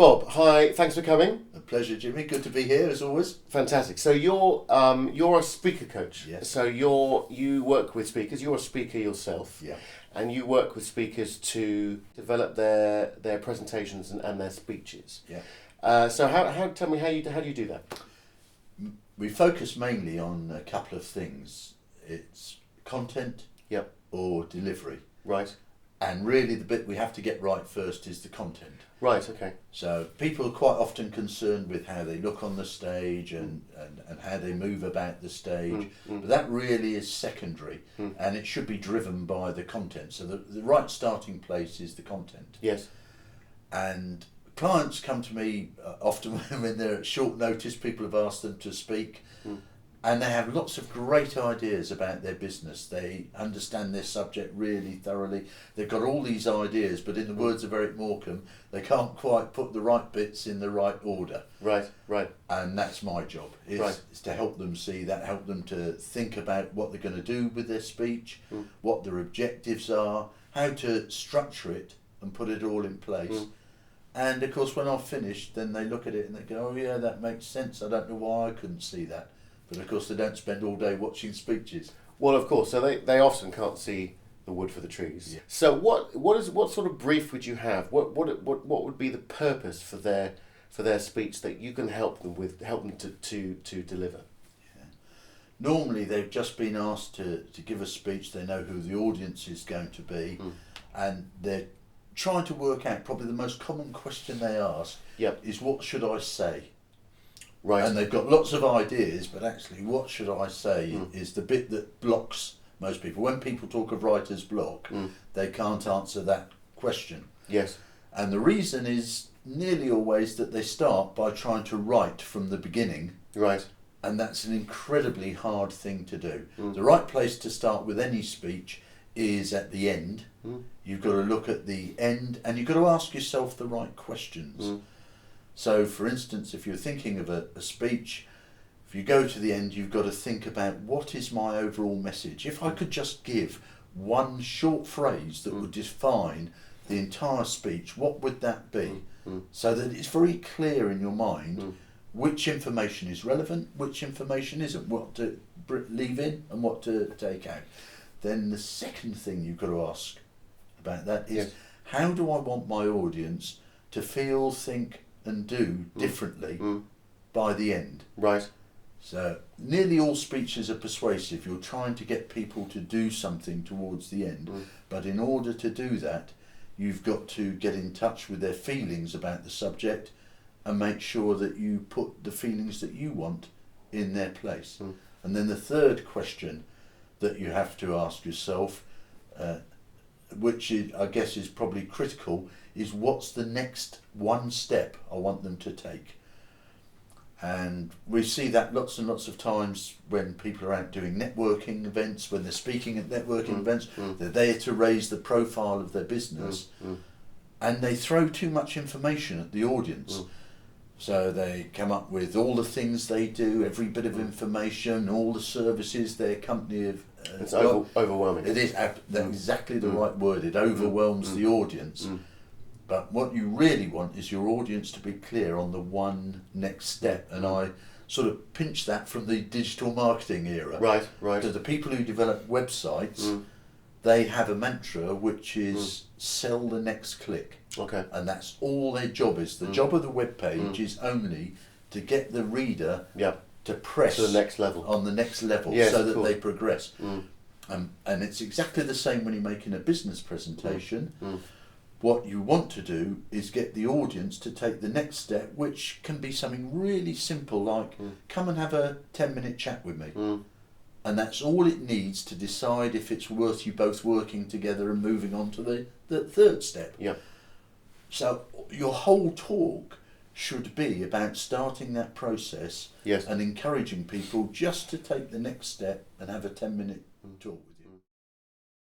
Bob, hi, thanks for coming. A pleasure, Jimmy. Good to be here, as always. Fantastic. So you're a speaker coach. Yes. So you work with speakers. You're a speaker yourself. Yeah. And you work with speakers to develop their presentations and their speeches. Yeah. So tell me how do you do that? We focus mainly on a couple of things. It's content. Yep. Or delivery. Right. And really the bit we have to get right first is the content. Right, okay. So people are quite often concerned with how they look on the stage and how they move about the stage. But that really is secondary and it should be driven by the content. So the right starting place is the content. Yes. And clients come to me often when they're at short notice. People have asked them to speak and they have lots of great ideas about their business. They understand their subject really thoroughly. They've got all these ideas, but in the words of Eric Morecambe, they can't quite put the right bits in the right order. Right, right. And that's my job, is to help them see that, help them to think about what they're going to do with their speech, what their objectives are, how to structure it and put it all in place. And of course when I've finished, then they look at it and they go, oh yeah, that makes sense. I don't know why I couldn't see that. But of course they don't spend all day watching speeches. Well, of course. So they often can't see the wood for the trees. Yeah. So what sort of brief would you have? What would be the purpose for their speech that you can help them to deliver? Yeah. Normally they've just been asked to give a speech. They know who the audience is going to be, and they're trying to work out. Probably the most common question they ask is, "What should I say?" Right. And they've got lots of ideas, but actually what should I say is the bit that blocks most people. When people talk of writer's block, they can't answer that question. Yes. And the reason is nearly always that they start by trying to write from the beginning. Right. And that's an incredibly hard thing to do. The right place to start with any speech is at the end. You've got to look at the end and you've got to ask yourself the right questions. So, for instance, if you're thinking of a speech, if you go to the end, you've got to think about what is my overall message. If I could just give one short phrase that would define the entire speech, what would that be? So that it's very clear in your mind which information is relevant, which information isn't, what to leave in and what to take out. Then the second thing you've got to ask about that is, how do I want my audience to feel, think and do differently by the end? Right. So nearly all speeches are persuasive. You're trying to get people to do something towards the end, but in order to do that you've got to get in touch with their feelings about the subject and make sure that you put the feelings that you want in their place. And then the third question that you have to ask yourself, which I guess is probably critical, is what's the next one step I want them to take? And we see that lots and lots of times when people are out doing networking events, when they're speaking at networking events, they're there to raise the profile of their business, and they throw too much information at the audience. So they come up with all the things they do, every bit of information, all the services their company have. It's overwhelming. It is that's exactly the right word. It overwhelms the audience. But what you really want is your audience to be clear on the one next step. And I sort of pinch that from the digital marketing era. Right, right. So the people who develop websites, they have a mantra which is sell the next click. Okay. And that's all their job is. The job of the web page is only to get the reader to press to the next level. On the next level, so that they progress. And it's exactly the same when you're making a business presentation. What you want to do is get the audience to take the next step, which can be something really simple like come and have a 10-minute chat with me. And that's all it needs to decide if it's worth you both working together and moving on to the third step. So your whole talk should be about starting that process and encouraging people just to take the next step and have a 10-minute talk.